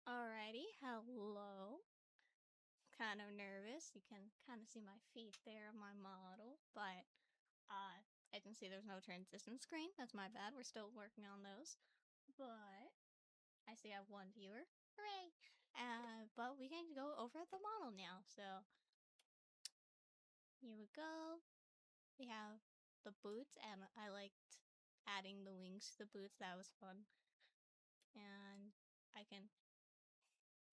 Alrighty, hello. Kind of nervous. You can kind of see my feet there, my model, but I can see there's no transition screen. That's my bad. We're still working on those. But I see I have one viewer. Hooray! But we can go over the model now. So here we go. We have the boots, and I liked adding the wings to the boots. That was fun. And I can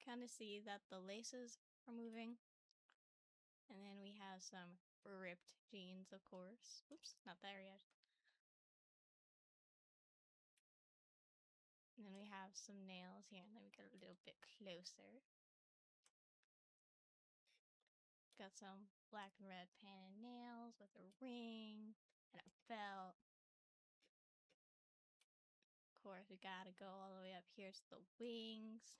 kind of see that the laces are moving. And then we have some ripped jeans, of course. Oops, not there yet. And then we have some nails here. Let me get a little bit closer. Got some black and red painted nails with a ring and a belt. Of course, we gotta go all the way up here to the wings.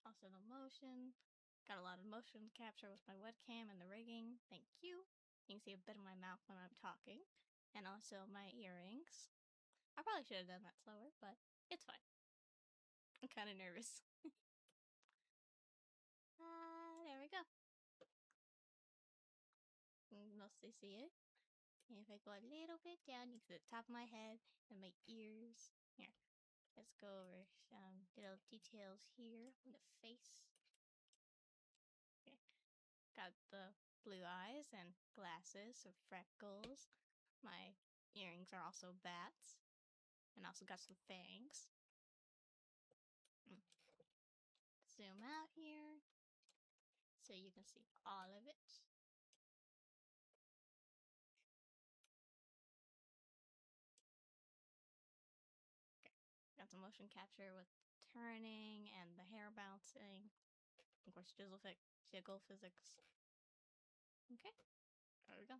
Also the motion. Got a lot of motion capture with my webcam and the rigging. Thank you. You can see a bit of my mouth when I'm talking. And also my earrings. I probably should have done that slower, but it's fine. I'm kind of nervous. There we go. You can mostly see it. And if I go a little bit down, you can see the top of my head and my ears. Here, let's go over some little details here on the face. Okay. Got the blue eyes and glasses, so freckles. My earrings are also bats. And also got some fangs. Zoom out here so you can see all of it. Okay. Got some motion capture with turning and the hair bouncing. Of course, jiggle physics. Okay, there we go.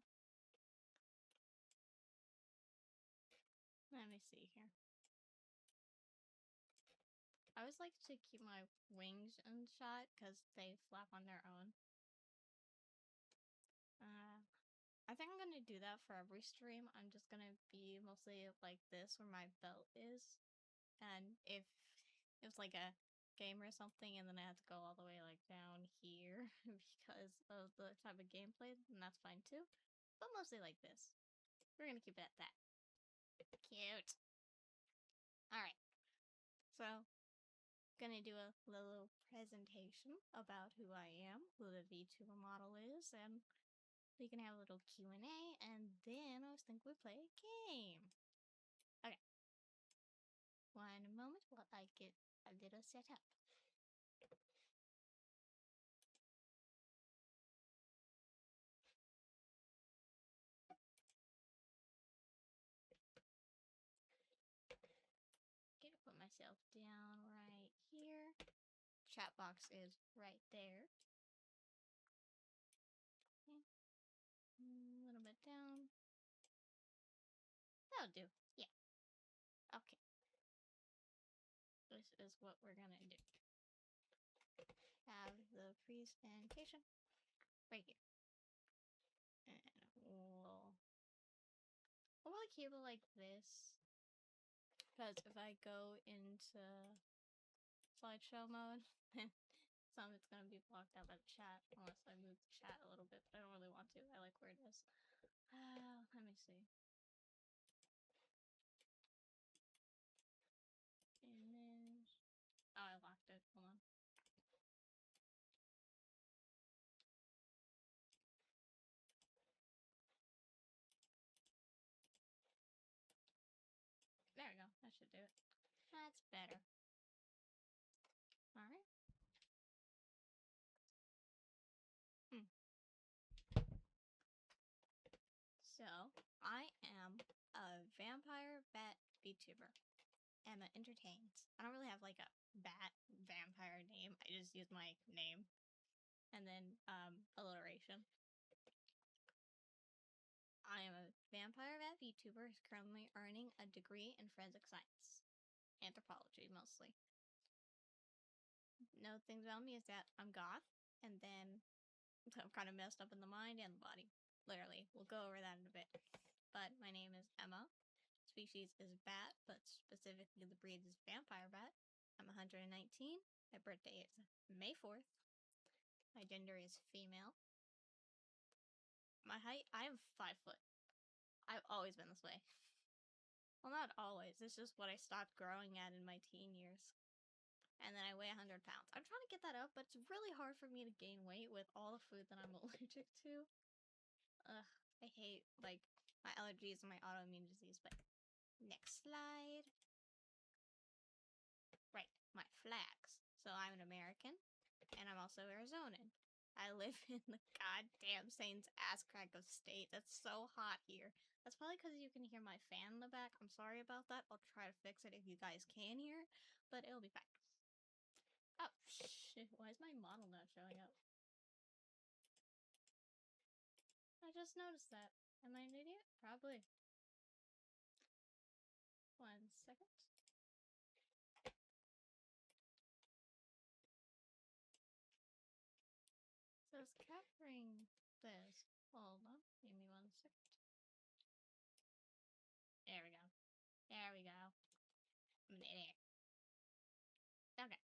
Let me see here. I always like to keep my wings in shot because they flap on their own. I think I'm gonna do that for every stream. I'm just gonna be mostly like this where my belt is. And if it was like a game or something and then I had to go all the way like down here because of the type of gameplay, then that's fine too. But mostly like this. We're gonna keep it at that. Cute. Alright. So, gonna do a little presentation about who I am, who the Vtuber model is, and we can have a little Q&A, and then I was thinking we'd play a game. Okay. One moment while I get a little set up. Gonna put myself down right here. Chat box is right there. Okay. A little bit down. That'll do. Yeah. Okay. This is what we're gonna do. Have the presentation right here. And we'll probably keep it like this. Because if I go into slideshow mode, then some of it's going to be blocked out by the chat unless I move the chat a little bit, but I don't really want to. I like where it is. Let me see. Image. Oh, I locked it. Hold on. There we go. That should do it. That's better. Alright. So, I am a vampire bat VTuber. EmmaEntertain's. I don't really have like a bat vampire name. I just use my name. And then, alliteration. I am a vampire bat VTuber who's currently earning a degree in forensic science. Anthropology, mostly. No things about me is that I'm goth, and then I'm kind of messed up in the mind and the body. Literally. We'll go over that in a bit. But my name is Emma. species is bat, but specifically the breed is vampire bat. I'm 119. My birthday is May 4th. My gender is female. My height, I am 5 foot. I've always been this way. Well, not always. It's just what I stopped growing at in my teen years. And then I weigh 100 pounds. I'm trying to get that up, but it's really hard for me to gain weight with all the food that I'm allergic to. Ugh, I hate, like, my allergies and my autoimmune disease, but next slide. Right, my flags. So I'm an American, and I'm also Arizonan. I live in the goddamn Saints ass crack of state. That's so hot here. That's probably because you can hear my fan in the back. I'm sorry about that. I'll try to fix it if you guys can hear, but it'll be fine. Oh, shit. Why is my model not showing up? I just noticed that. Am I an idiot? Probably. 1 second. So it's capturing this. Hold on. Give me 1 second. There we go. There we go. I'm an idiot. Okay.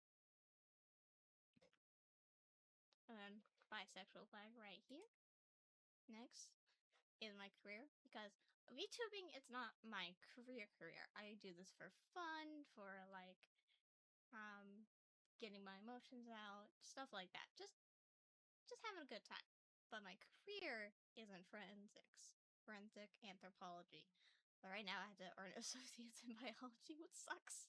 And then bisexual flag right here. Next is my career, because VTubing, it's not my career. I do this for fun, for like getting my emotions out, stuff like that. Just having a good time. But my career is in forensic anthropology. But right now I have to earn associates in biology, which sucks.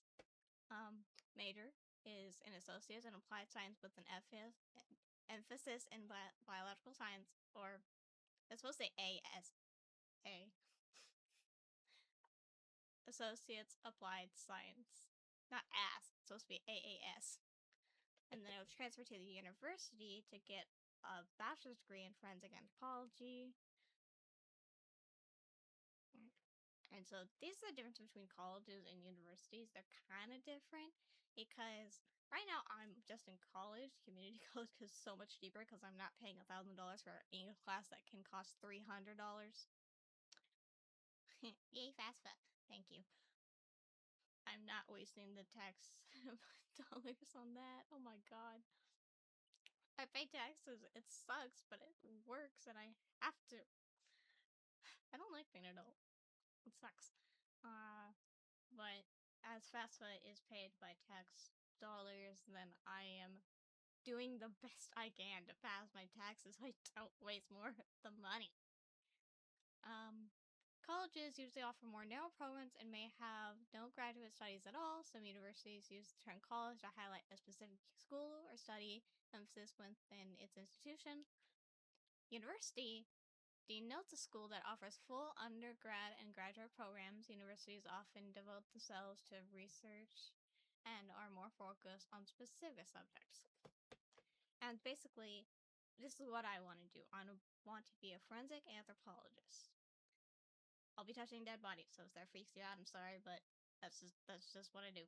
Major is in associates in applied science with an emphasis in biological science, or it's supposed to say ASA. Associates Applied Science. Not AS, it's supposed to be AAS. And then I would transfer to the university to get a bachelor's degree in forensic anthropology. And so these are the difference between colleges and universities. They're kind of different because right now I'm just in college, community college, because it's so much cheaper because I'm not paying $1,000 for an English class that can cost $300. Yay, FAFSA. Thank you. I'm not wasting the tax dollars on that. Oh my god. I pay taxes. It sucks, but it works, and I have to. I don't like being an adult. It sucks. But as FAFSA is paid by tax dollars, then I am doing the best I can to pass my taxes so I don't waste more of the money. Colleges usually offer more narrow programs and may have no graduate studies at all. Some universities use the term college to highlight a specific school or study emphasis within its institution. University denotes a school that offers full undergrad and graduate programs. Universities often devote themselves to research and are more focused on specific subjects. And basically, this is what I want to do. I want to be a forensic anthropologist. I'll be touching dead bodies, so if that freaks you out, I'm sorry, but that's just what I do.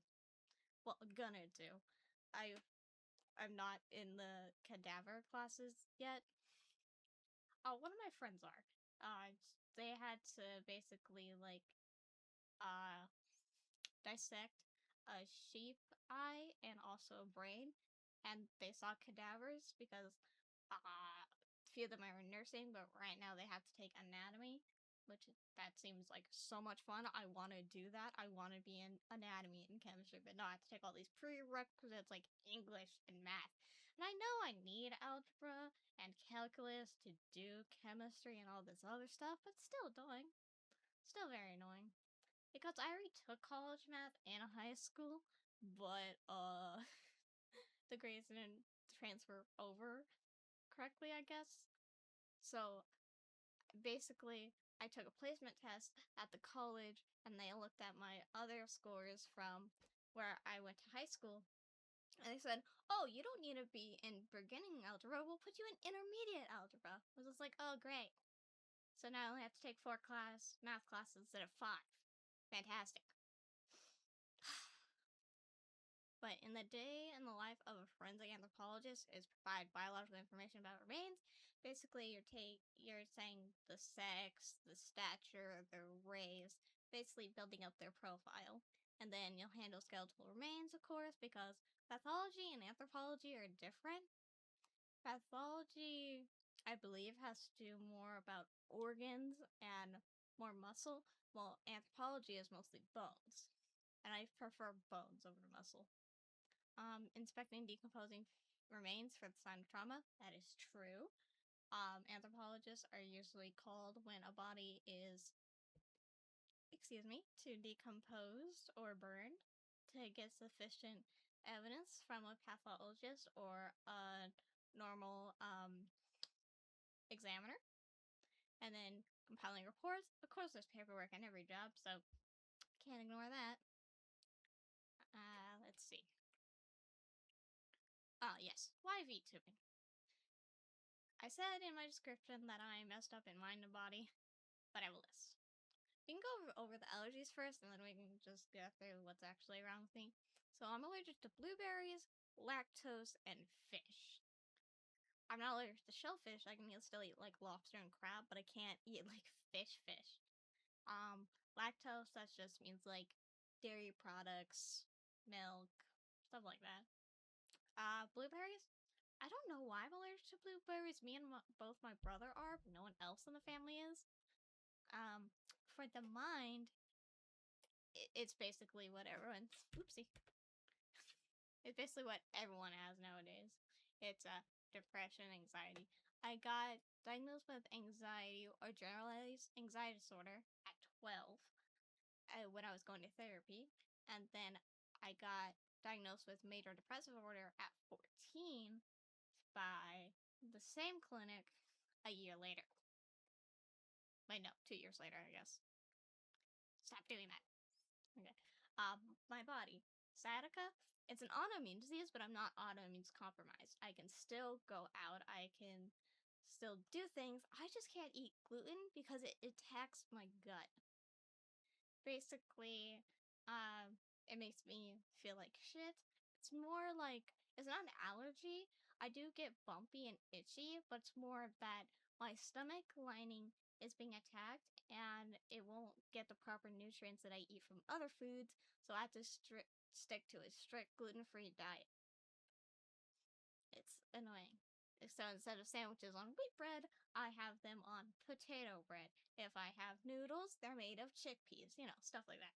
Well, I'm gonna do. I'm not in the cadaver classes yet. Oh, one of my friends are. They had to basically like dissect a sheep eye and also a brain, and they saw cadavers because a few of them are in nursing, but right now they have to take anatomy, which that seems like so much fun. I want to do that. I want to be in anatomy and chemistry, but no, I have to take all these prerequisites like English and math. And I know I need algebra and calculus to do chemistry and all this other stuff, but still annoying. Still very annoying. Because I already took college math in high school, but the grades didn't transfer over correctly, I guess. So basically, I took a placement test at the college, and they looked at my other scores from where I went to high school, and they said, "Oh, you don't need to be in beginning algebra. We'll put you in intermediate algebra." I was just like, "Oh, great!" So now I only have to take 4 math classes instead of 5. Fantastic. But in the day in the life of a forensic anthropologist is provide biological information about remains. Basically, you're saying the sex, the stature, the race, basically building up their profile. And then you'll handle skeletal remains, of course, because pathology and anthropology are different. Pathology, I believe, has to do more about organs and more muscle, while anthropology is mostly bones. And I prefer bones over muscle. Inspecting decomposing remains for the sign of trauma, that is true. Anthropologists are usually called when a body is, to decomposed or burned to get sufficient evidence from a pathologist or a normal examiner. And then compiling reports. Of course, there's paperwork in every job, so can't ignore that. Let's see. Yes. Why Vtubing? I said in my description that I messed up in mind and body, but I have a list. We can go over the allergies first, and then we can just go through what's actually wrong with me. So I'm allergic to blueberries, lactose, and fish. I'm not allergic to shellfish. I can still eat like lobster and crab, but I can't eat like fish. Lactose, that just means like dairy products, milk, stuff like that. Blueberries? I don't know why I'm allergic to blueberries. Me and both my brother are, but no one else in the family is. For the mind, it's basically what everyone's. Oopsie. It's basically what everyone has nowadays. It's depression, anxiety. I got diagnosed with anxiety or generalized anxiety disorder at 12 when I was going to therapy, and then I got diagnosed with major depressive disorder at 14 by the same clinic a year later. Wait, no, 2 years later, I guess. Stop doing that. Okay. My body. Sciatica, it's an autoimmune disease, but I'm not autoimmune compromised. I can still go out. I can still do things. I just can't eat gluten because it attacks my gut. Basically, it makes me feel like shit. It's more like, it's not an allergy. I do get bumpy and itchy, but it's more that my stomach lining is being attacked and it won't get the proper nutrients that I eat from other foods, so I have to stick to a strict gluten-free diet. It's annoying. So instead of sandwiches on wheat bread, I have them on potato bread. If I have noodles, they're made of chickpeas, stuff like that.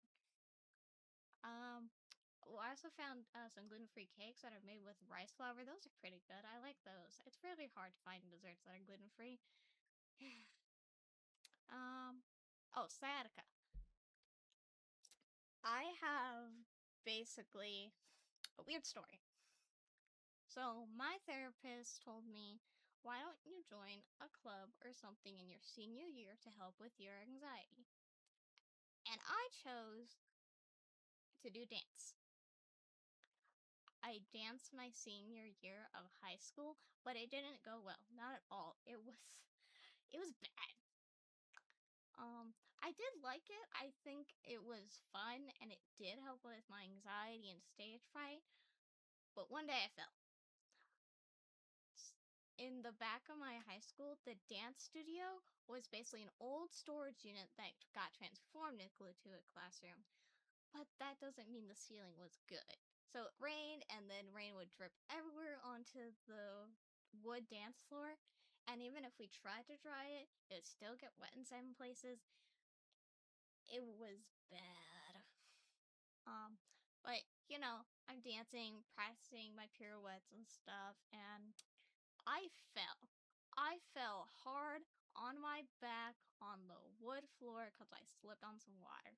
Well, I also found some gluten-free cakes that are made with rice flour. Those are pretty good. I like those. It's really hard to find desserts that are gluten-free. Sciatica. I have basically a weird story. So my therapist told me, why don't you join a club or something in your senior year to help with your anxiety? And I chose to do dance. I danced my senior year of high school, but it didn't go well. Not at all. It was bad. I did like it. I think it was fun and it did help with my anxiety and stage fright. But one day I fell. In the back of my high school, the dance studio was basically an old storage unit that got transformed into a classroom. But that doesn't mean the ceiling was good. So it rained, and then rain would drip everywhere onto the wood dance floor. And even if we tried to dry it, it would still get wet in some places. It was bad. But I'm dancing, practicing my pirouettes and stuff, and I fell. I fell hard on my back on the wood floor because I slipped on some water.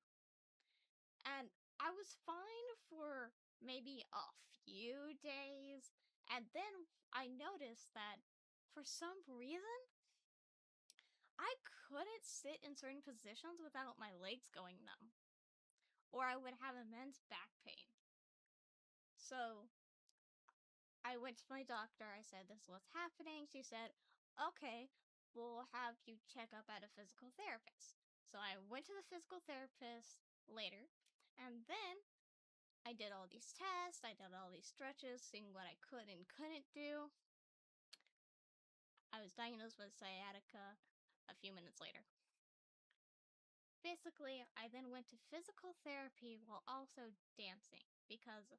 And I was fine for maybe a few days, and then I noticed that for some reason, I couldn't sit in certain positions without my legs going numb, or I would have immense back pain. So I went to my doctor. I said, this is what's happening. She said, okay, we'll have you check up at a physical therapist. So I went to the physical therapist later, and then I did all these tests. I did all these stretches, seeing what I could and couldn't do. I was diagnosed with sciatica a few minutes later. basically, I then went to physical therapy while also dancing because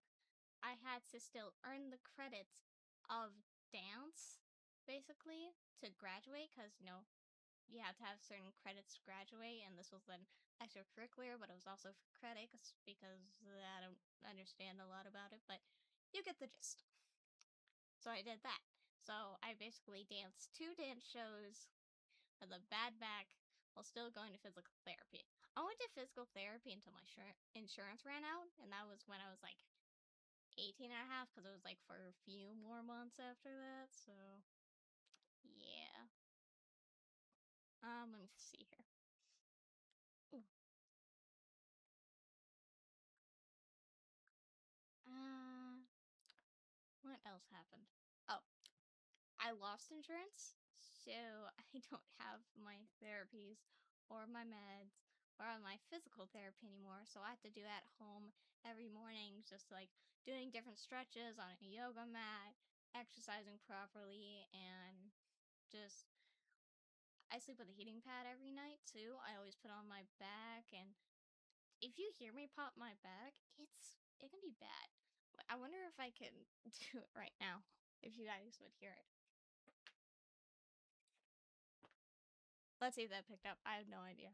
I had to still earn the credits of dance, basically, to graduate because, you have to have certain credits to graduate, and this was an extracurricular, but it was also for credits because I don't understand a lot about it, but you get the gist. So I did that. So I basically danced 2 dance shows with a bad back while still going to physical therapy. I went to physical therapy until my insurance ran out, and that was when I was like 18 and a half because it was like for a few more months after that, so yeah. Let me see here. Ooh. What else happened? Oh, I lost insurance, so I don't have my therapies or my meds or my physical therapy anymore. So I have to do at home every morning, just like doing different stretches on a yoga mat, exercising properly, and just I sleep with a heating pad every night too. I always put on my back, and if you hear me pop my back, it can be bad. I wonder if I can do it right now, if you guys would hear it. Let's see if that picked up. I have no idea.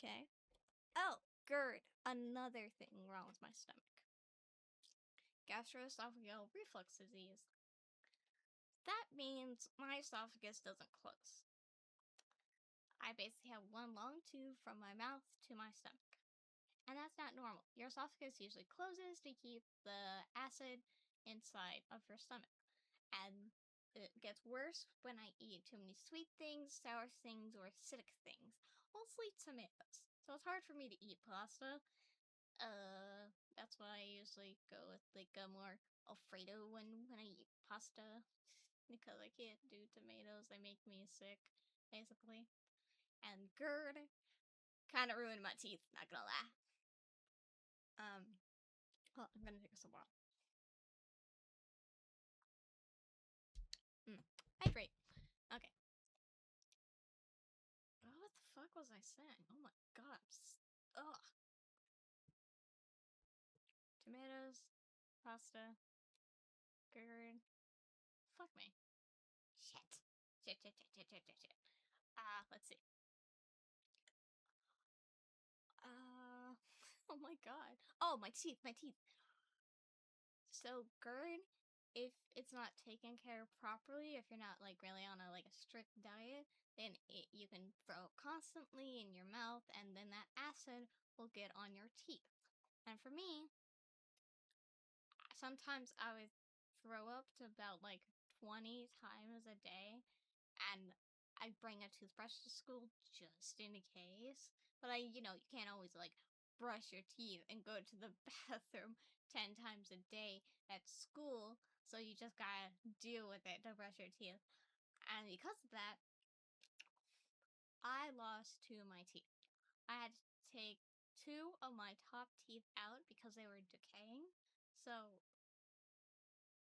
Okay. Oh, GERD. Another thing wrong with my stomach. Gastroesophageal reflux disease. That means my esophagus doesn't close. I basically have one long tube from my mouth to my stomach. And that's not normal. Your esophagus usually closes to keep the acid inside of your stomach. And it gets worse when I eat too many sweet things, sour things, or acidic things. Mostly tomatoes. So it's hard for me to eat pasta. That's why I usually go with like a more Alfredo when I eat pasta. Because I can't do tomatoes. They make me sick, basically. And GERD kind of ruined my teeth, not gonna lie. Well, I'm gonna take a sip of water. Hydrate. Okay. Oh, what the fuck was I saying? Oh my god. Ugh. Tomatoes, pasta, GERD. Fuck me. Shit. Shit. Let's see. Oh my god. Oh, my teeth. So GERD, if it's not taken care of properly, if you're not like really on a strict diet, then you can throw up constantly in your mouth, and then that acid will get on your teeth. And for me, sometimes I would throw up to about like 20 times a day, and I bring a toothbrush to school just in case. But you can't always like brush your teeth and go to the bathroom 10 times a day at school, so you just gotta deal with it to brush your teeth. And because of that, I lost 2 of my teeth. I had to take 2 of my top teeth out because they were decaying. So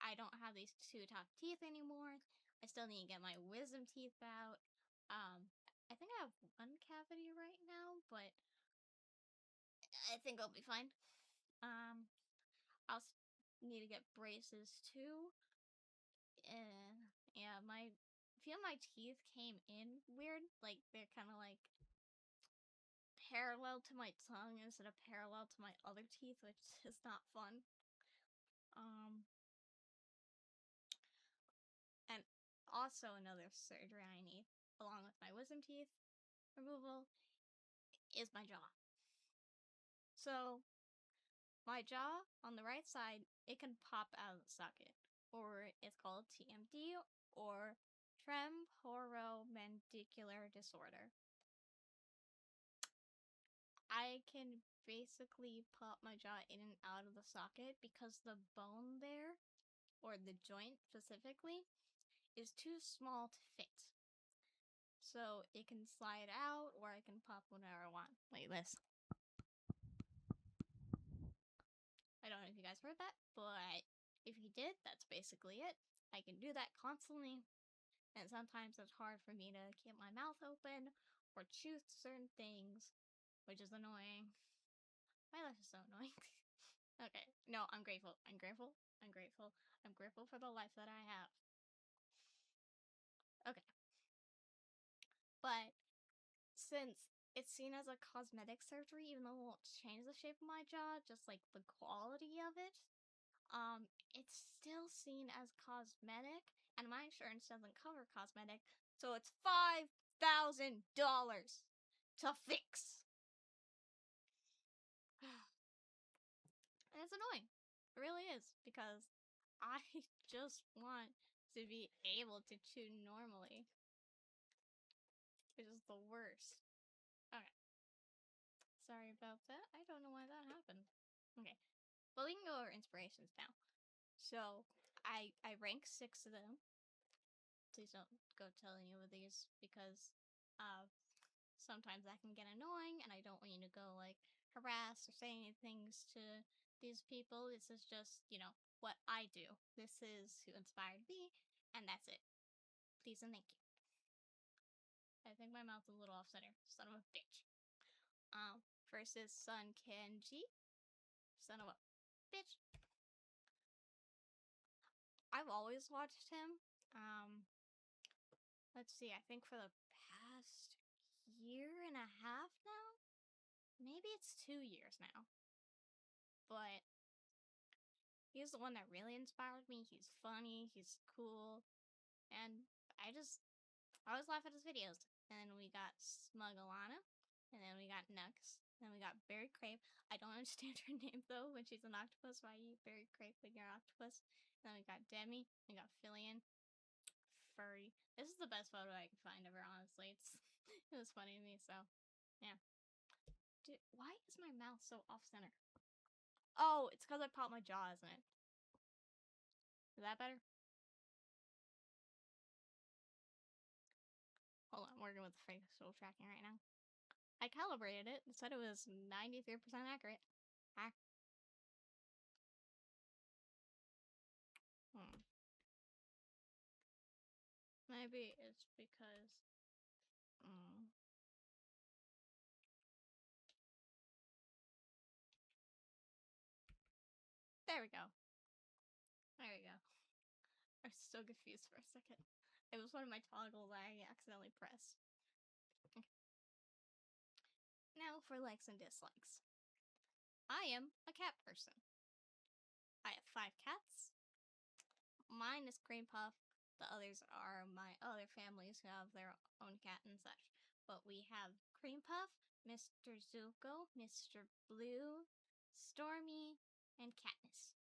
I don't have these 2 top teeth anymore. I still need to get my wisdom teeth out. I think I have 1 cavity right now, but I think I'll be fine. I'll need to get braces too. Yeah, my feel my teeth came in weird. Like they're kind of like parallel to my tongue instead of parallel to my other teeth, which is not fun. And also another surgery I need, along with my wisdom teeth removal, is my jaw. So my jaw on the right side, it can pop out of the socket, or it's called TMD, or temporomandibular disorder. I can basically pop my jaw in and out of the socket because the bone there, or the joint specifically, is too small to fit. So it can slide out, or I can pop whenever I want, like this. I don't know if you guys heard that, but if you did, that's basically it. I can do that constantly. And sometimes it's hard for me to keep my mouth open or choose certain things, which is annoying. My life is so annoying. Okay, no, I'm grateful. I'm grateful. I'm grateful. I'm grateful for the life that I have. Okay. But since it's seen as a cosmetic surgery, even though it won't change the shape of my jaw, just like the quality of it, it's still seen as cosmetic, and my insurance doesn't cover cosmetic, so it's $5,000 to fix. And it's annoying. It really is, because I just want to be able to chew normally, which is the worst. Okay. Sorry about that. I don't know why that happened. Okay. Well, we can go over inspirations now. So, I rank 6 of them. Please don't go tell any of these, because sometimes that can get annoying, and I don't want you to go, like, harass or say any things to these people. This is just, what I do. This is who inspired me, and that's it. Please and thank you. I think my mouth's a little off center. Son of a bitch. First is Sun Kenji. Son of a bitch. I've always watched him. Let's see, I think for the past year and a half now? Maybe it's 2 years now. But he's the one that really inspired me. He's funny, he's cool, and I always laugh at his videos. And then we got Smugglana, and then we got Nux, and then we got Berry Crepe. I don't understand her name though when she's an octopus. Why you Berry Crepe when you're an octopus? And then we got Demi, we got Fillion, Furry. This is the best photo I could find ever, honestly. It was funny to me, so yeah. Dude, why is my mouth so off center? Oh, it's because I popped my jaw, isn't it? Is that better? Hold on, I'm working with the facial tracking right now. I calibrated it. It said it was 93% accurate. Ah. Maybe it's because... There we go. There we go. I was so confused for a second. It was one of my toggles I accidentally pressed. Okay. Now for likes and dislikes. I am a cat person. I have 5 cats. Mine is Cream Puff. The others are my other families who have their own cat and such. But we have Cream Puff, Mr. Zuko, Mr. Blue, Stormy, and Katniss.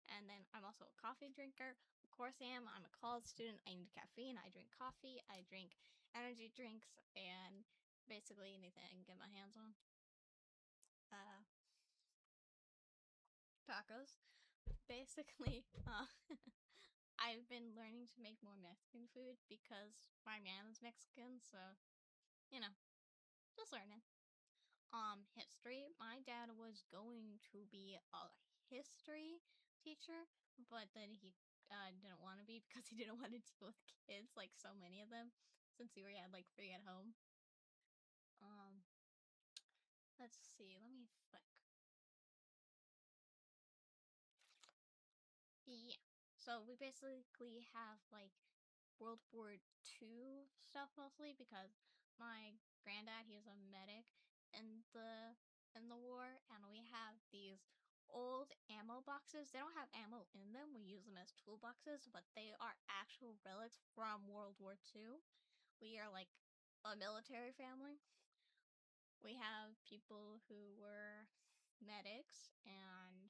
And then I'm also a coffee drinker. Of course I am. I'm a college student. I need caffeine. I drink coffee. I drink energy drinks and basically anything I can get my hands on. Tacos. Basically, I've been learning to make more Mexican food because my man is Mexican, so, just learning. History. My dad was going to be a history teacher, but then he didn't want to be because he didn't want to deal with kids, like so many of them, since he already had like 3 at home. Let's see, let me think. Yeah. So we basically have like World War II stuff mostly because my granddad, he was a medic in the war, and we have these old ammo boxes. They don't have ammo in them. We use them as toolboxes, but they are actual relics from World War II. We are like a military family. We have people who were medics and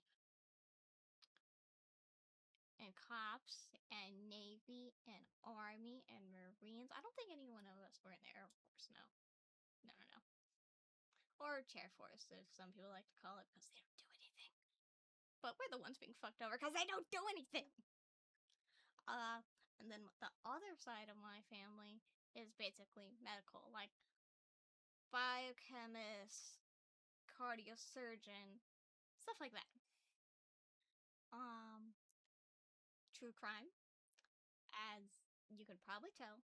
cops and Navy and Army and Marines. I don't think any one of us were in the Air Force, no. No. Or Chair Force, if some people like to call it, because they don't do anything. But we're the ones being fucked over because they don't do anything! And then the other side of my family is basically medical, like biochemist, cardiosurgeon, stuff like that. True crime, as you could probably tell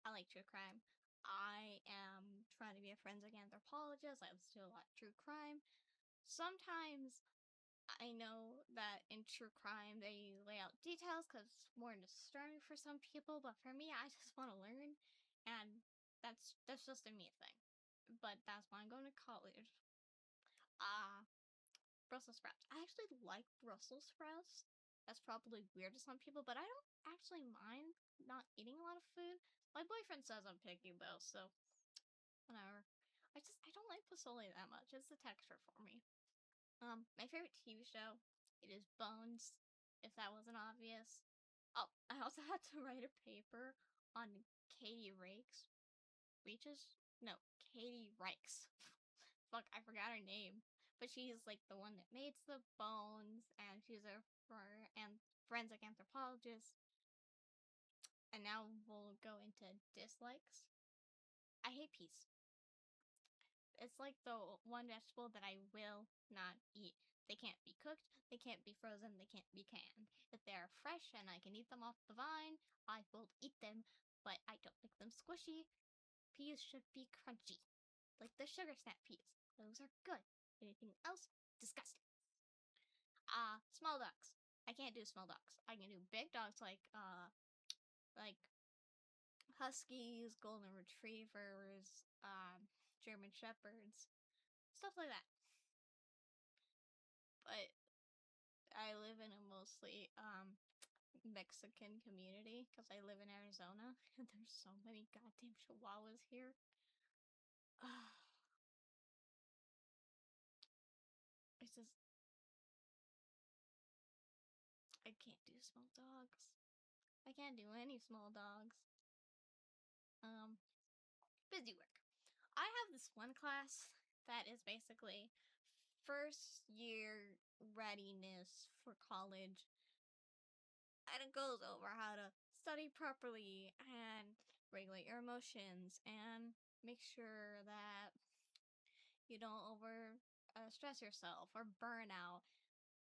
I like true crime. I am trying to be a forensic anthropologist. I still like true crime. Sometimes I know that in true crime they lay out details because it's more disturbing for some people, but for me, I just want to learn, and that's just a me thing. But that's why I'm going to college. Uh, Brussels sprouts. I actually like Brussels sprouts. That's probably weird to some people, but I don't actually mind not eating a lot of food. My boyfriend says I'm picky though, so whatever. I don't like pozole that much. It's the texture for me. My favorite TV show, it is Bones, if that wasn't obvious. Oh, I also had to write a paper on Katie Rakes. Reaches? No, Katie Reichs. Fuck, I forgot her name. But she's like the one that makes the bones, and she's a forensic anthropologist. And now we'll go into dislikes. I hate peas. It's like the one vegetable that I will not eat. They can't be cooked, they can't be frozen, they can't be canned. If they're fresh and I can eat them off the vine, I will eat them, but I don't like them squishy. Peas should be crunchy, like the sugar snap peas. Those are good. Anything else? Disgusting. Small dogs. I can't do small dogs. I can do big dogs like huskies, golden retrievers, German shepherds, stuff like that. But I live in a mostly Mexican community because I live in Arizona and there's so many goddamn chihuahuas here. It's just I can't do small dogs. I can't do any small dogs. Busy work. I have this one class that is basically first year readiness for college, and it goes over how to study properly and regulate your emotions and make sure that you don't over stress yourself or burn out.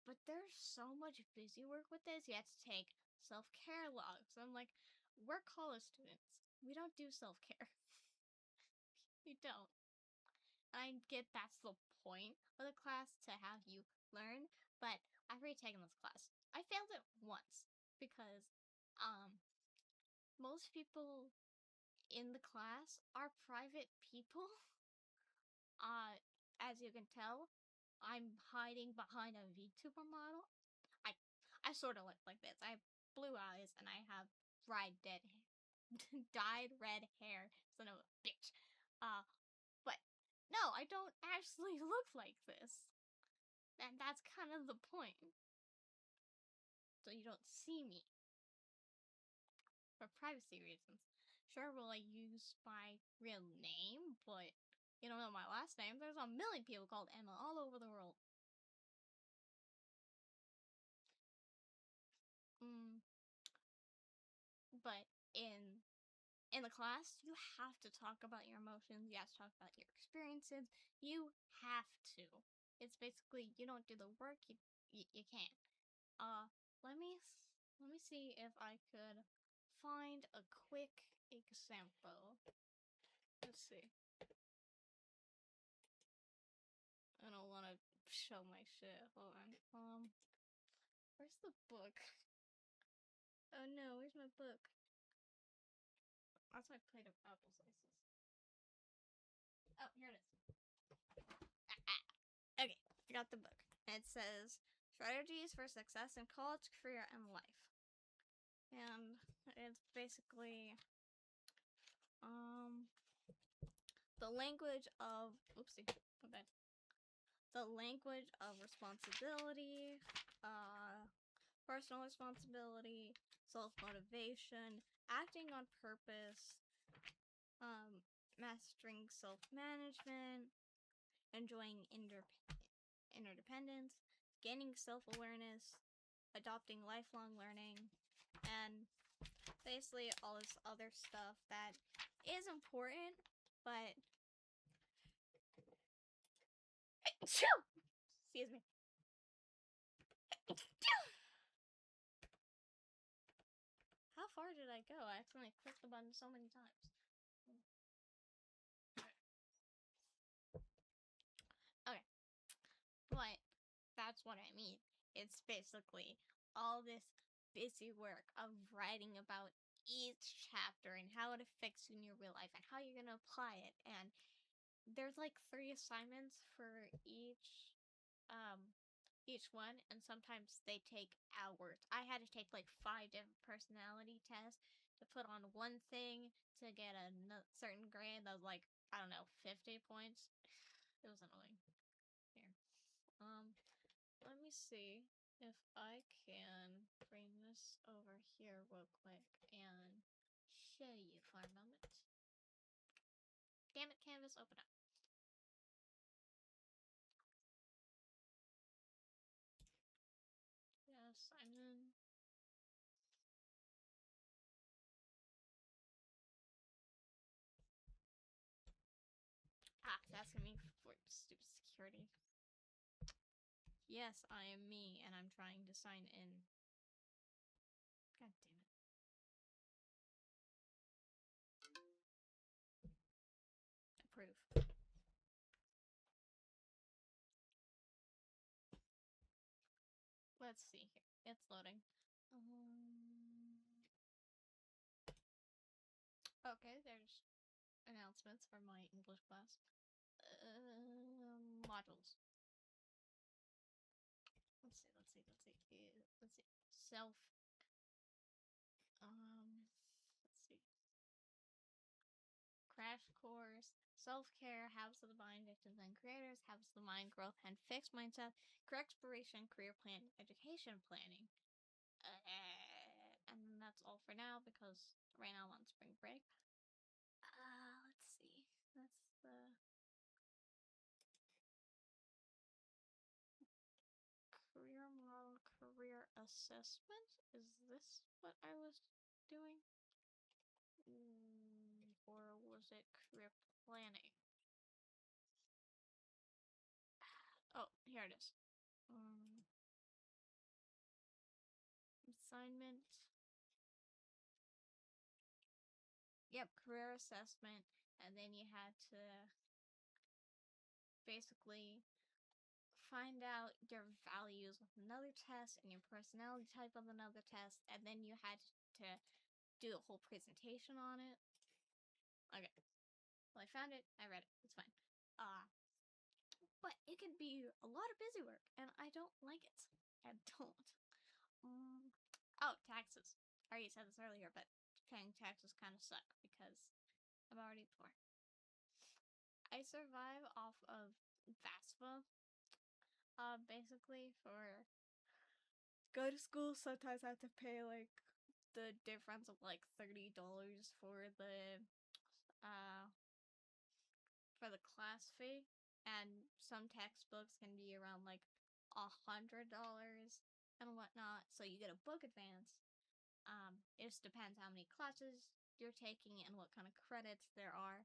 But there's so much busy work with this. You have to take self-care logs. I'm like, we're college students. We don't do self-care. We don't. I get that's the point of the class to have you learn, but I've already taken this class. I failed it once because most people in the class are private people. As you can tell, I'm hiding behind a VTuber model. I I sort of look like this. I have blue eyes and I have dyed red hair. Son of a bitch. But no, I don't actually look like this. And that's kind of the point. So you don't see me. For privacy reasons. Sure, will I use my real name, but you don't know my last name. There's a million people called Emma all over the world. But in the class, you have to talk about your emotions. You have to talk about your experiences. You have to. It's basically you don't do the work, you can't. Let me see if I could find a quick example. Let's see. I don't want to show my shit. Hold on. Where's the book? Oh no, where's my book? That's my plate of apple slices. Oh, here it is. Okay, I got the book. It says Strategies for Success in College, Career, and Life. And it's basically the language of the language of responsibility, personal responsibility, self-motivation, acting on purpose, mastering self-management, enjoying interdependence, gaining self-awareness, adopting lifelong learning, and basically all this other stuff that is important, but excuse me. How far did I go? I accidentally clicked the button so many times. Okay. But that's what I mean. It's basically all this busy work of writing about each chapter and how it affects you in your real life and how you're going to apply it. And there's like 3 assignments for each one, and sometimes they take hours. I had to take like 5 different personality tests to put on one thing to get a certain grade that was like, I don't know, 50 points. It was annoying. Here. Let me see if I can bring this over here real quick and show you for a moment. Damn it, Canvas, open up. Yes, I'm in. Ah, that's asking me for stupid security. Yes, I am me, and I'm trying to sign in. God damn it. Approve. Let's see here. It's loading. Okay, there's announcements for my English class. Modules. Let's see. Let's see. Self. Let's see. Crash course. Self-care, habits of the mind, victims and creators, habits of the mind, growth and fixed mindset, career exploration, career planning, education planning. And that's all for now because right now I'm on spring break. Let's see. That's the career model, career assessment. Is this what I was doing? Or was it career planning? Oh, here it is. Assignment. Yep, career assessment. And then you had to basically find out your values with another test and your personality type with another test. And then you had to do a whole presentation on it. Okay. Well, I found it. I read it. It's fine. But it can be a lot of busy work, and I don't like it. I don't. Oh, taxes. I already said this earlier, but paying taxes kind of suck because I'm already poor. I survive off of FAFSA. Basically for go to school. Sometimes I have to pay like the difference of like $30 for the class fee, and some textbooks can be around like $100 and whatnot. So you get a book advance. It just depends how many classes you're taking and what kind of credits there are.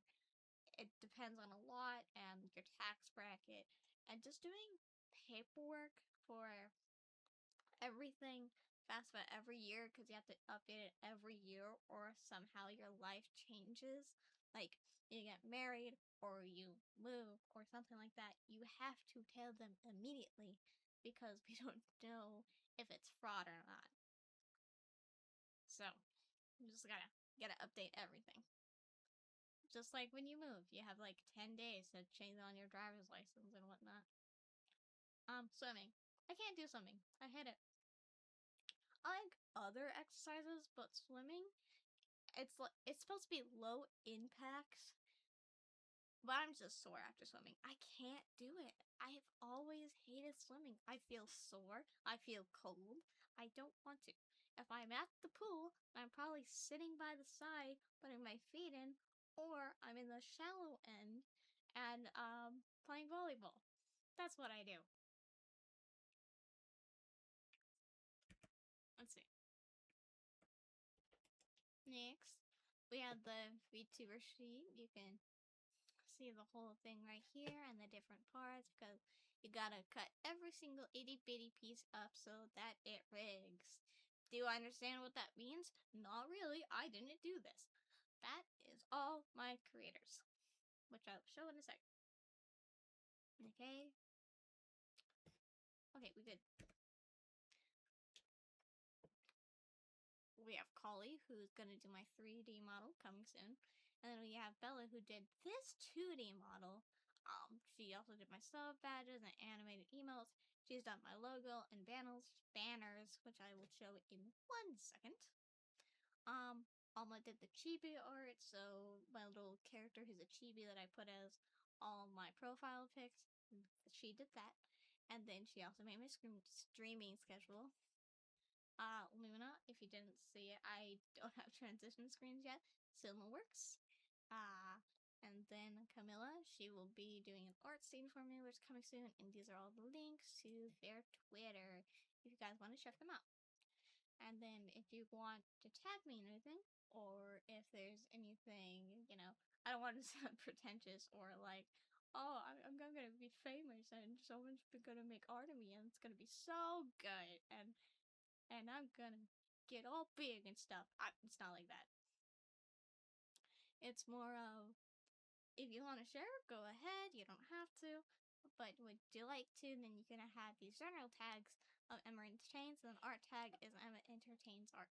It depends on a lot and your tax bracket and just doing paperwork for everything FAFSA every year because you have to update it every year or somehow your life changes. Like you get married or you move or something like that, you have to tell them immediately because we don't know if it's fraud or not. So you just gotta update everything. Just like when you move, you have like 10 days to change on your driver's license and whatnot. Swimming. I can't do swimming. I hate it. I like other exercises, but swimming, it's supposed to be low impact, but I'm just sore after swimming. I can't do it. I've always hated swimming. I feel sore. I feel cold. I don't want to. If I'm at the pool, I'm probably sitting by the side, putting my feet in, or I'm in the shallow end and playing volleyball. That's what I do. Let's see. Next, we have the Vtuber sheet. You can see the whole thing right here and the different parts because you gotta cut every single itty bitty piece up so that it rigs. Do I understand what that means? Not really. I didn't do this. That is all my creators, which I'll show in a sec. Okay. Okay, we good. We have Kolly, who's gonna do my 3D model coming soon. And then we have Bella, who did this 2D model. She also did my sub badges and animated emotes. She's done my logo and banners, which I will show in 1 second. Alma did the Chibi Art, so my little character who's a chibi that I put as all my profile pics, she did that. And then she also made my streaming schedule. Luna, if you didn't see it, I don't have transition screens yet. Still in the works. And then Camilla, she will be doing an art scene for me, which is coming soon. And these are all the links to their Twitter, if you guys want to check them out. And then if you want to tag me in anything, or if there's anything, I don't want to sound pretentious or like, oh, I'm gonna be famous and someone's gonna make art of me and it's gonna be so good and I'm gonna get all big and stuff. It's not like that. It's more of, if you want to share, go ahead. You don't have to. But would you like to, then you're gonna have these general tags of EmmaEntertain's, and then art tag is EmmaEntertain's art.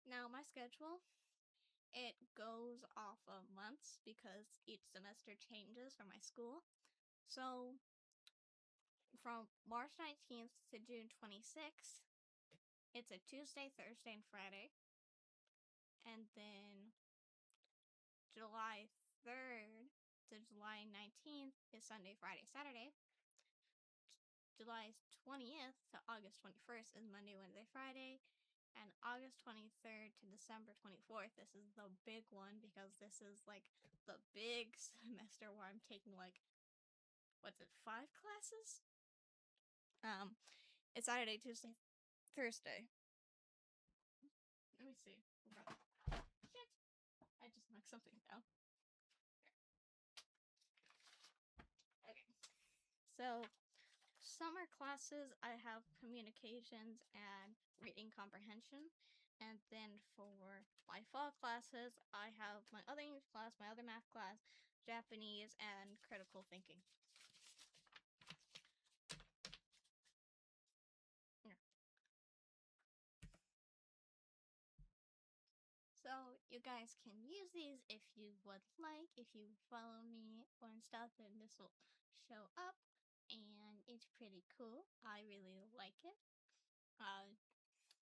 Now my schedule, it goes off of months because each semester changes for my school. So from March 19th to June 26th, it's a Tuesday, Thursday, and Friday. And then July 3rd to July 19th is Sunday, Friday, Saturday. July 20th to August 21st is Monday, Wednesday, Friday. And August 23rd to December 24th, this is the big one because this is like the big semester where I'm taking like, 5 classes? It's Saturday, Tuesday, Thursday. Let me see. Shit! I just knocked something down. Okay. So, summer classes, I have communications and reading comprehension. And then for my fall classes, I have my other English class, my other math class, Japanese, and critical thinking. So you guys can use these if you would like. If you follow me and stuff, then this will show up. And it's pretty cool. I really like it.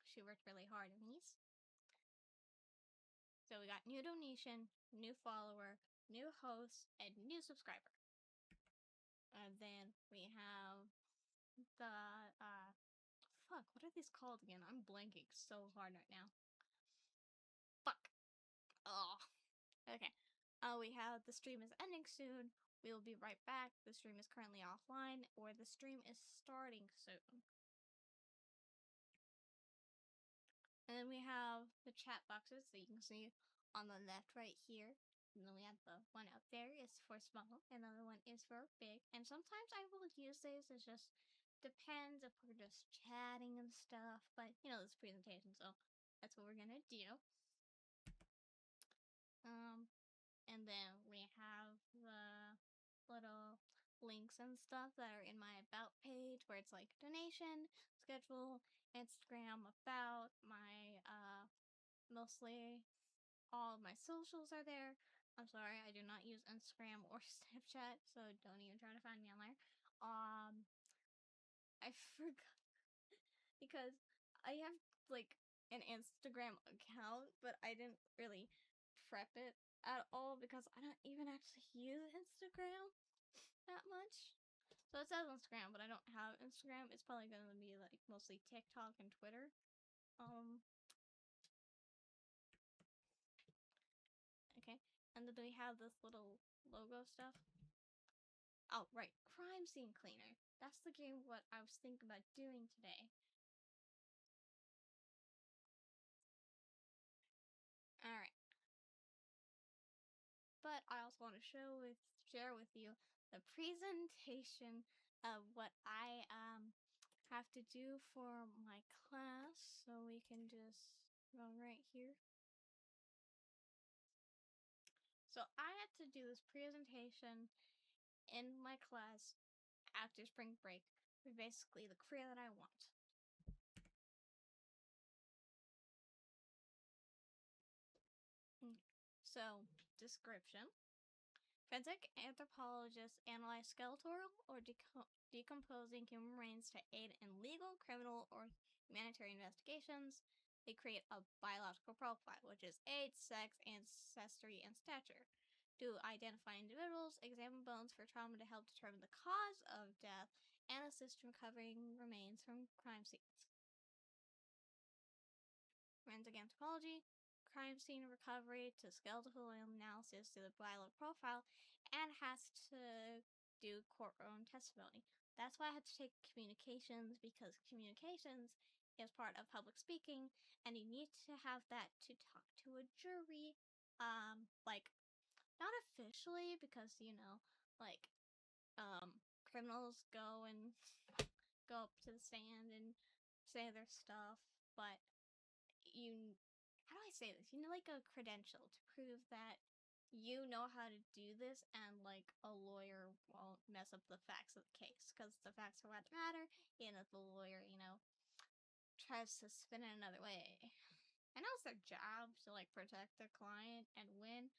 She worked really hard on these. So we got new donation, new follower, new host, and new subscriber. And then we have the, fuck, what are these called again? I'm blanking so hard right now. Fuck. Oh. Okay. We have the stream is ending soon. We will be right back. The stream is currently offline, or the stream is starting soon. And then we have the chat boxes that you can see on the left right here. And then we have the one up there is for small, and the other one is for big. And sometimes I will use these. It just depends if we're just chatting and stuff. But this presentation, so that's what we're gonna do. And then we have the little links and stuff that are in my about page where it's like donation, schedule, Instagram, about, my mostly all of my socials are there. I'm sorry, I do not use Instagram or Snapchat, so don't even try to find me on there. I forgot because I have like an Instagram account, but I didn't really prep it at all because I don't even actually use Instagram that much. So it says Instagram, but I don't have Instagram. It's probably gonna be like mostly TikTok and Twitter. Okay. And then we have this little logo stuff. Oh, right. Crime Scene Cleaner. That's the game what I was thinking about doing today. Alright. But I also want to share with you the presentation of what I have to do for my class, so we can just go right here. So I had to do this presentation in my class after spring break for basically the career that I want. So, description. Forensic anthropologists analyze skeletal or decomposing human remains to aid in legal, criminal, or humanitarian investigations. They create a biological profile, which is age, sex, ancestry, and stature, to identify individuals, examine bones for trauma to help determine the cause of death, and assist in recovering remains from crime scenes. Forensic anthropology, crime scene recovery to skeletal analysis to the biological profile, and has to do courtroom testimony. That's why I had to take communications, because communications is part of public speaking, and you need to have that to talk to a jury. Like, not officially, because, like, criminals go up to the stand and say their stuff, but how do I say this? You need like a credential to prove that you know how to do this, and like a lawyer won't mess up the facts of the case, because the facts are what matter, and if the lawyer, tries to spin it another way. I know it's their job to like protect their client and win.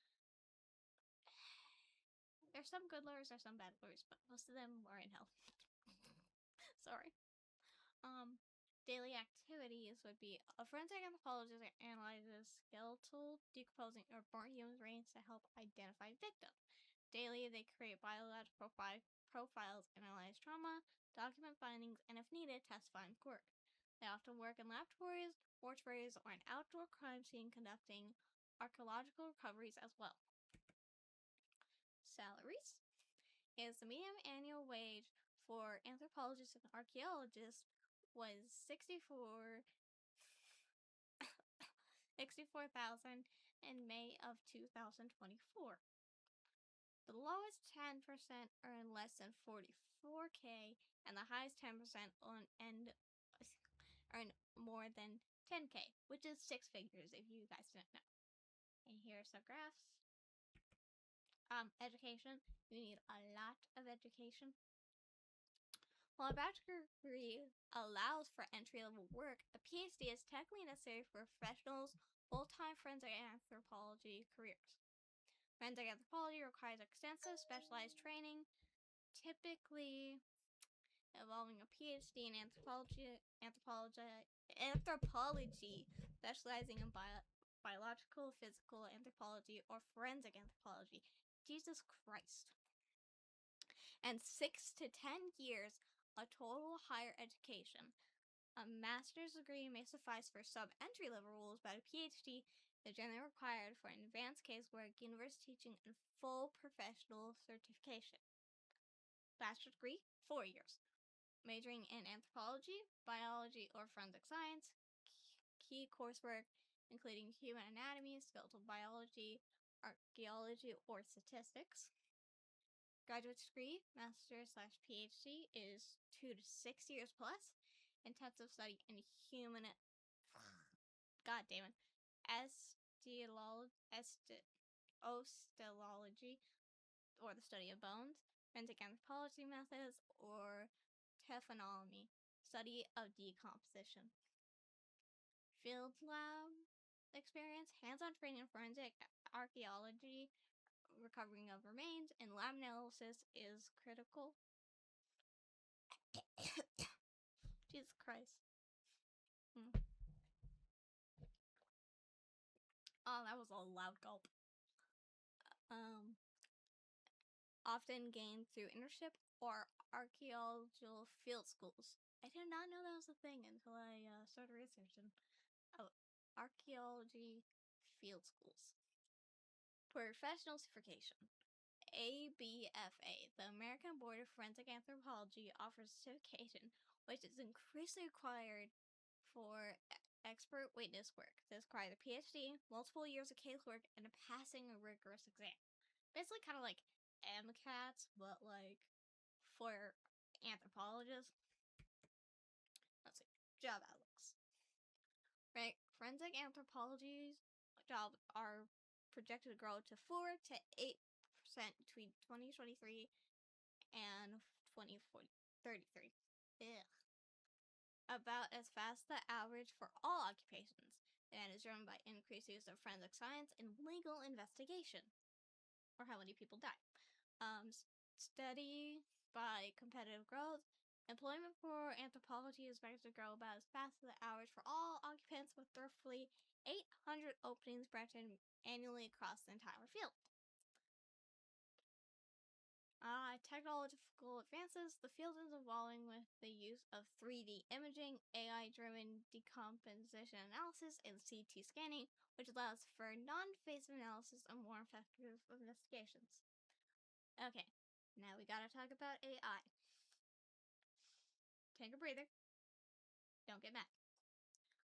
There's some good lawyers, there's some bad lawyers, but most of them are in hell. Sorry. Daily activities would be a forensic anthropologist analyzes skeletal, decomposing, or burnt human remains to help identify victims. Daily, they create biological profiles, analyze trauma, document findings, and if needed, testify in court. They often work in laboratories, mortuaries, or an outdoor crime scene conducting archaeological recoveries as well. Salaries is the median annual wage for anthropologists and archaeologists was $64,000 in May of 2024. The lowest 10% earn less than $44K, and the highest 10% earn more than $10K, which is six figures if you guys didn't know. And here's some graphs. Education. You need a lot of education. While a bachelor's degree allows for entry-level work, a PhD is technically necessary for professionals' full-time forensic anthropology careers. Forensic anthropology requires extensive specialized training, typically involving a PhD in anthropology, specializing in biological, physical anthropology, or forensic anthropology. Jesus Christ. And 6 to 10 years of total higher education. A master's degree may suffice for sub-entry-level roles, but a PhD is generally required for advanced casework, university teaching, and full professional certification. Bachelor's degree, 4 years. Majoring in anthropology, biology, or forensic science. Key coursework including human anatomy, skeletal biology, archaeology, or statistics. Graduate degree, master's/PhD, is 2 to 6 years plus. Intensive study in human, osteology, or the study of bones, forensic anthropology methods, or taphonomy, study of decomposition. Field lab experience, hands-on training in forensic archaeology, recovering of remains, and lab analysis is critical. Jesus Christ. Oh, that was a loud gulp. Often gained through internship or archaeological field schools. I did not know that was a thing until I started researching. Archaeology field schools. Professional certification. ABFA, the American Board of Forensic Anthropology, offers certification, which is increasingly required for expert witness work. This requires a PhD, multiple years of casework, and passing a rigorous exam. Basically kind of like MCATs, but like for anthropologists. job outlooks. Right? Forensic anthropology's jobs are projected to grow to 4 to 8% between 2023 and 2033. Ugh. About as fast as the average for all occupations, and is driven by increased use of forensic science in legal investigation, or how many people die. Steady by competitive growth, employment for anthropology is expected to grow about as fast as the average for all occupants, with roughly 800 openings granted annually across the entire field. Technological advances. The field is evolving with the use of 3D imaging, AI-driven decomposition analysis, and CT scanning, which allows for non-invasive analysis and more effective investigations. Okay, now we gotta talk about AI. Take a breather. Don't get mad.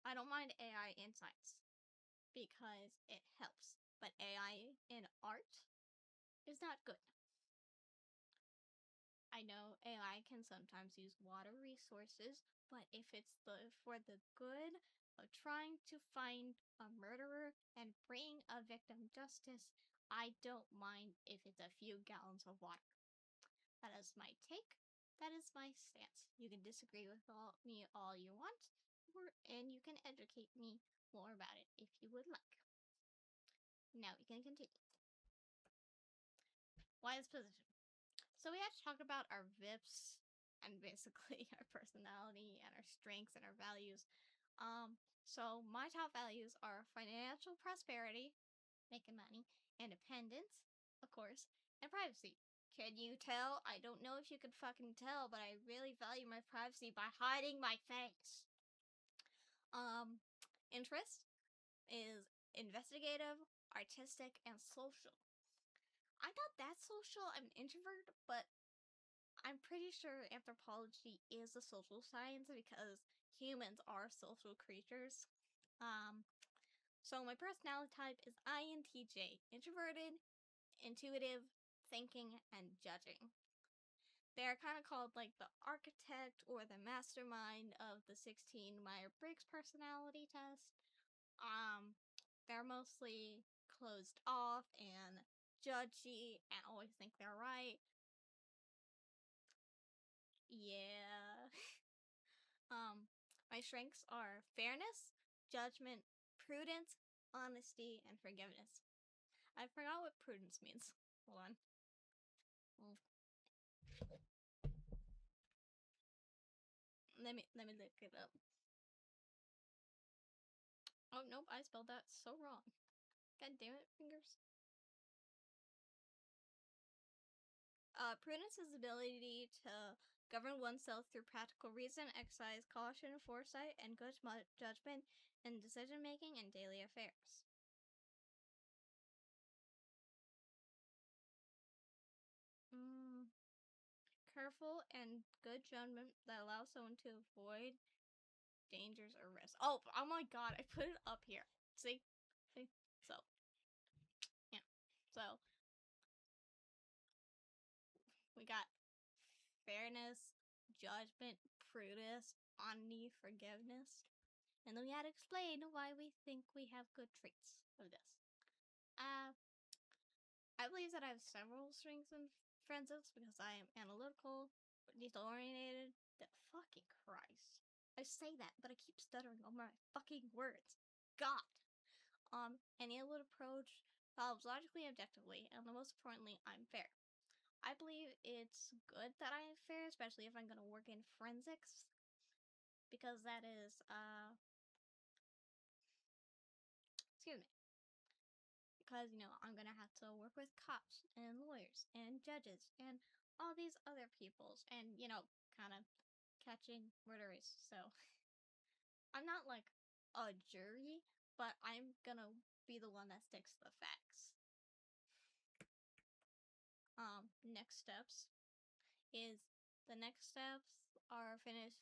I don't mind AI in science because it helps, but AI in art is not good. I know AI can sometimes use water resources, but if it's for the good of trying to find a murderer and bring a victim justice, I don't mind if it's a few gallons of water. That is my take. That is my stance. You can disagree with me all you want, and you can educate me more about it if you would like. Now we can continue. Why this position? So we have to talk about our VIPs and basically our personality and our strengths and our values. So my top values are financial prosperity, making money, independence, of course, and privacy. Can you tell? I don't know if you could fucking tell, but I really value my privacy by hiding my face. Interest is investigative, artistic, and social. I'm not that social. I'm an introvert, but I'm pretty sure anthropology is a social science because humans are social creatures. So my personality type is INTJ, introverted, intuitive, thinking, and judging. They're kind of called like the architect or the mastermind of the 16 Myers-Briggs personality test. They're mostly closed off and judgy and always think they're right. Yeah. My strengths are fairness, judgment, prudence, honesty, and forgiveness. I forgot what prudence means. Hold on. Let me look it up. Oh nope, I spelled that so wrong. God damn it, fingers. Prudence is the ability to govern oneself through practical reason, exercise caution, foresight, and good judgment in decision making and daily affairs. Careful and good judgment that allows someone to avoid dangers or risks. Oh my god, I put it up here. See? So, yeah. So, we got fairness, judgment, prudence, honesty, forgiveness. And then we had to explain why we think we have good traits of this. I believe that I have several strengths and friendships because I am analytical, detail-oriented. That fucking Christ. I say that, but I keep stuttering over my fucking words. God. An analytical approach follows logically and objectively, and most importantly, I'm fair. I believe it's good that I am fair, especially if I'm gonna work in forensics, because that is, excuse me. Because, I'm gonna have to work with cops and lawyers and judges and all these other peoples and, kind of catching murderers. So, I'm not like a jury, but I'm gonna be the one that sticks to the facts. Next steps are finish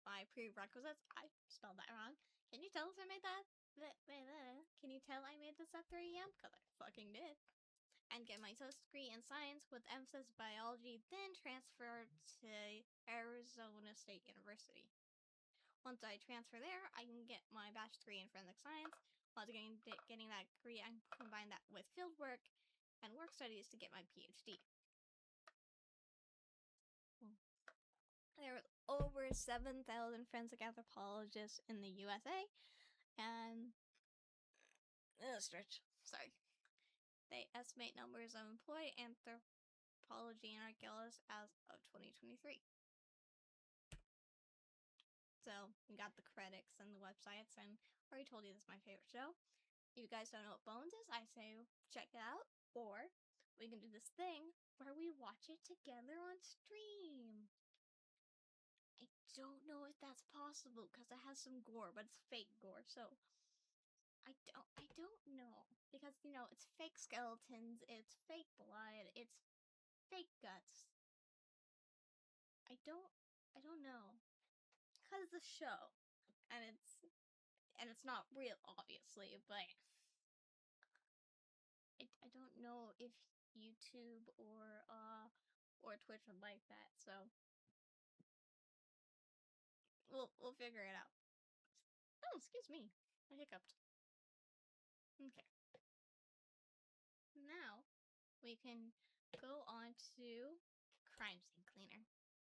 my prerequisites. I spelled that wrong. Can you tell if I made that? Can you tell I made this at 3 a.m? Because I fucking did. And get my associate's degree in science with emphasis in biology, then transfer to Arizona State University. Once I transfer there, I can get my bachelor's degree in forensic science. Once getting that degree, I can combine that with field work and work studies to get my PhD. There are over 7,000 forensic anthropologists in the USA, and sorry. They estimate numbers of employed anthropology and archaeologists as of 2023. So we got the credits and the websites, and I already told you this is my favorite show. If you guys don't know what Bones is, I say check it out, or we can do this thing where we watch it together on stream. I don't know if that's possible because it has some gore, but it's fake gore, so I don't know, because it's fake skeletons, it's fake blood, it's fake guts. I don't know, because it's a show, and it's not real, obviously, but I don't know if YouTube or Twitch would like that, so we'll figure it out. Oh, excuse me, I hiccuped. Okay. Now we can go on to crime scene cleaner.